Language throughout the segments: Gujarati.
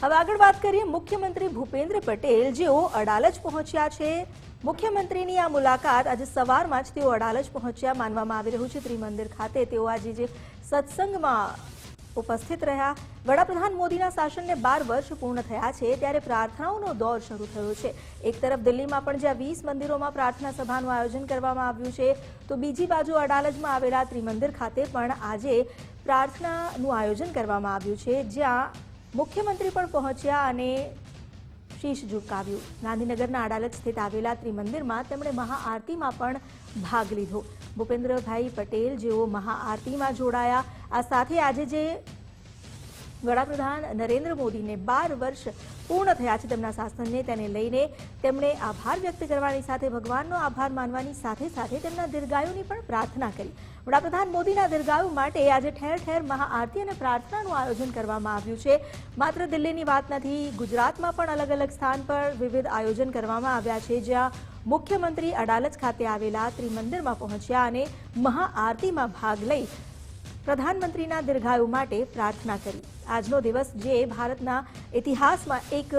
હવે આગળ વાત કરીએ મુખ્યમંત્રી ભૂપેન્દ્ર પટેલ જેઓ અડાલજ પહોંચ્યા છે। મુખ્યમંત્રીની આ મુલાકાત આજે સવારમાં જ તેઓ અડાલજ પહોંચ્યા માનવામાં આવી રહ્યું છે। ત્રિમંદિર ખાતે તેઓ આજે જે સત્સંગમાં ઉપસ્થિત રહ્યા। વડાપ્રધાન મોદીના શાસનને 12 વર્ષ પૂર્ણ થયા છે ત્યારે પ્રાર્થનાઓનો દોર શરૂ થયો છે। એક તરફ દિલ્હીમાં પણ જ્યાં 20 મંદિરોમાં પ્રાર્થના સભાનું આયોજન કરવામાં આવ્યું છે તો બીજી બાજુ અડાલજમાં આવેલા ત્રિમંદિર ખાતે પણ આજે પ્રાર્થનાનું આયોજન કરવામાં આવ્યું છે જ્યાં મુખ્યમંત્રી પણ પહોંચ્યા અને શીશ ઝુકાવ્યું। ગાંધીનગરના અડાલજ સ્થિત આવેલા ત્રિમંદિરમાં તેમણે મહાઆરતીમાં પણ ભાગ લીધો। ભૂપેન્દ્રભાઈ પટેલ જેઓ મહાઆરતીમાં જોડાયા। આ સાથે આજે જે વડાપ્રધાન નરેન્દ્ર મોદીને 12 વર્ષ પૂર્ણ થયા છે તેમના શાસનને તેને લઈને તેમણે આભાર વ્યક્ત કરવાની સાથે ભગવાનનો આભાર માનવાની સાથે સાથે તેમના દીર્ઘાયુની પણ પ્રાર્થના કરી। વડાપ્રધાન મોદીના દીર્ઘાયુ માટે આજે ઠેર ઠેર મહાઆરતી અને પ્રાર્થનાનું આયોજન કરવામાં આવ્યું છે। માત્ર દિલ્હીની વાત નથી, ગુજરાતમાં પણ અલગ અલગ સ્થાન પર વિવિધ આયોજન કરવામાં આવ્યા છે જ્યાં મુખ્યમંત્રી અડાલજ ખાતે આવેલા ત્રિમંદિરમાં પહોંચ્યા અને મહાઆરતીમાં ભાગ લઈ પ્રધાનમંત્રીના દીર્ઘાયુ માટે પ્રાર્થના કરી। આજનો દિવસ જે ભારતના ઇતિહાસમાં એક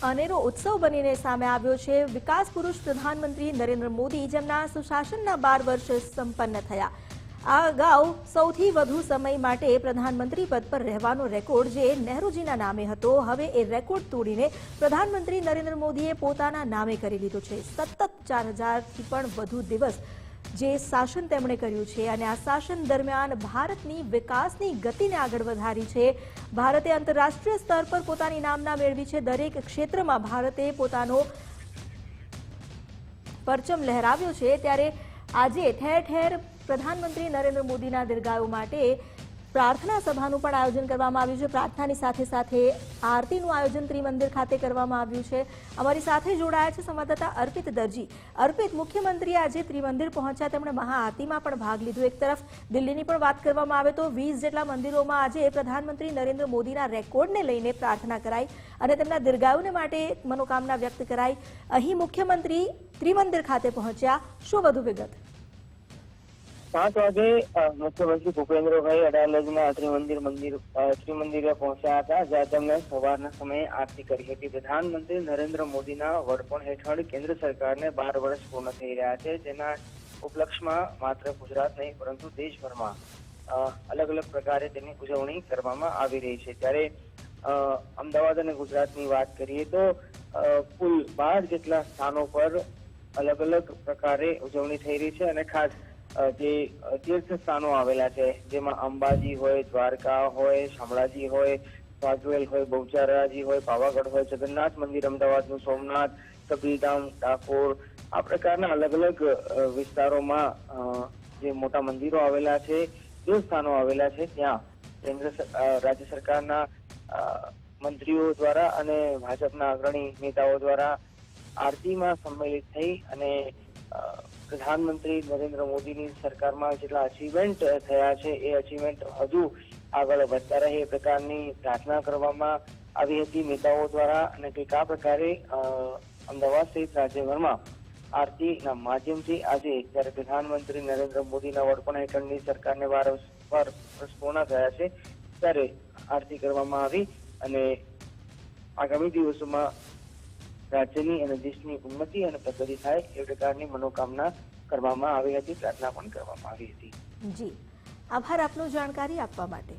અનેરો ઉત્સવ બનીને સામે આવ્યો છે। વિકાસ પુરુષ પ્રધાનમંત્રી નરેન્દ્ર મોદી જેમના સુશાસનના 12 વર્ષ સંપન્ન થયા। આ અગાઉ સૌથી વધુ સમય માટે પ્રધાનમંત્રી પદ પર રહેવાનો રેકોર્ડ જે નહેરુજીના નામે હતો હવે એ રેકોર્ડ તોડીને પ્રધાનમંત્રી નરેન્દ્ર મોદીએ પોતાના નામે કરી લીધો છે। સતત 4000થી પણ વધુ દિવસ જે શાસન તેમણે કર્યું છે અને આ શાસન દરમિયાન ભારતની વિકાસની ગતિને આગળ વધારી છે। ભારતે આંતરરાષ્ટ્રીય સ્તર પર પોતાની નામના મેળવી છે। દરેક ક્ષેત્રમાં ભારતે પોતાનો પરચમ લહેરાવ્યો છે ત્યારે આજે ઠેર ઠેર પ્રધાનમંત્રી નરેન્દ્ર મોદીના દીર્ઘાયુ માટે પ્રાર્થના સભાનું પણ આયોજન કરવામાં આવ્યું છે। પ્રાર્થનાની સાથે સાથે આરતીનું આયોજન ત્રિમંદિર ખાતે કરવામાં આવ્યું છે। અમારી સાથે જોડાયા છે સંવાદદાતા અર્પિત દરજી। અર્પિત, મુખ્યમંત્રી આજે ત્રિમંદિર પહોંચ્યા, તેમણે મહાઆરતીમાં પણ ભાગ લીધો। એક તરફ દિલ્હીની પણ વાત કરવામાં આવે તો 20 જેટલા મંદિરોમાં આજે પ્રધાનમંત્રી નરેન્દ્ર મોદીના રેકોર્ડને લઈને પ્રાર્થના કરાઈ અને તેમના દીર્ઘાયુને માટે મનોકામના વ્યક્ત કરાઈ। અહીં મુખ્યમંત્રી ત્રિમંદિર ખાતે પહોંચ્યા, શું વધુ વિગત? 7 વાગે મુખ્યમંત્રી ભૂપેન્દ્રભાઈ અડાલજના ત્રિમંદિરે પહોંચ્યા હતા જ્યાં તેમણે સવારના સમયે આરતી કરી હતી। પ્રધાનમંત્રી નરેન્દ્ર મોદીના વડપણ હેઠળ કેન્દ્ર સરકારને 12 વર્ષ પૂર્ણ થઈ રહ્યા છે જેના ઉપલક્ષમાં માત્ર ગુજરાત નહીં પરંતુ દેશભરમાં અલગ અલગ પ્રકારે તેની ઉજવણી કરવામાં આવી રહી છે। ત્યારે અમદાવાદ અને ગુજરાતની વાત કરીએ તો કુલ 12 જેટલા સ્થાનો પર અલગ અલગ પ્રકારે ઉજવણી થઈ રહી છે અને ખાસ જે તીર્થ સ્થાનો આવેલા છે જેમાં અંબાજી હોય, દ્વારકા હોય, શામળાજી હોય, સાગવેલ હોય, બહુચરાજી હોય, પાવાગઢ હોય, જગન્નાથ મંદિર અમદાવાદનું, સોમનાથ, કબીરધામ, ડાકોર, આ પ્રકારના અલગ અલગ વિસ્તારોમાં જે મોટા મંદિરો આવેલા છે જે સ્થાનો આવેલા છે ત્યાં રાજ્ય સરકારના મંત્રીઓ દ્વારા અને ભાજપના અગ્રણી નેતાઓ દ્વારા આરતીમાં સંમેલિત થઈ અને પ્રધાનમંત્રી નરેન્દ્ર મોદીની સરકારમાં જેટલા અચીવમેન્ટ થયા છે એ અચીવમેન્ટ હજુ આગળ વધતા રહે એ પ્રકારની પ્રાર્થના કરવામાં આવી હતી નેતાઓ દ્વારા। અને કંઈક આ પ્રકારે અમદાવાદ સહિત રાજ્યભરમાં આરતીના માધ્યમથી આજે જ્યારે પ્રધાનમંત્રી નરેન્દ્ર મોદીના વડપણ હેઠળની સરકારને 12 વર્ષ પૂર્ણ થયા છે ત્યારે આરતી કરવામાં આવી અને આગામી દિવસોમાં રાજ્યની અને દેશની ઉન્નતિ અને પ્રગતિ થાય એ પ્રકારની મનોકામના કરવામાં આવી હતી, પ્રાર્થના પણ કરવામાં આવી હતી। જી, આભાર આપનો જાણકારી આપવા માટે।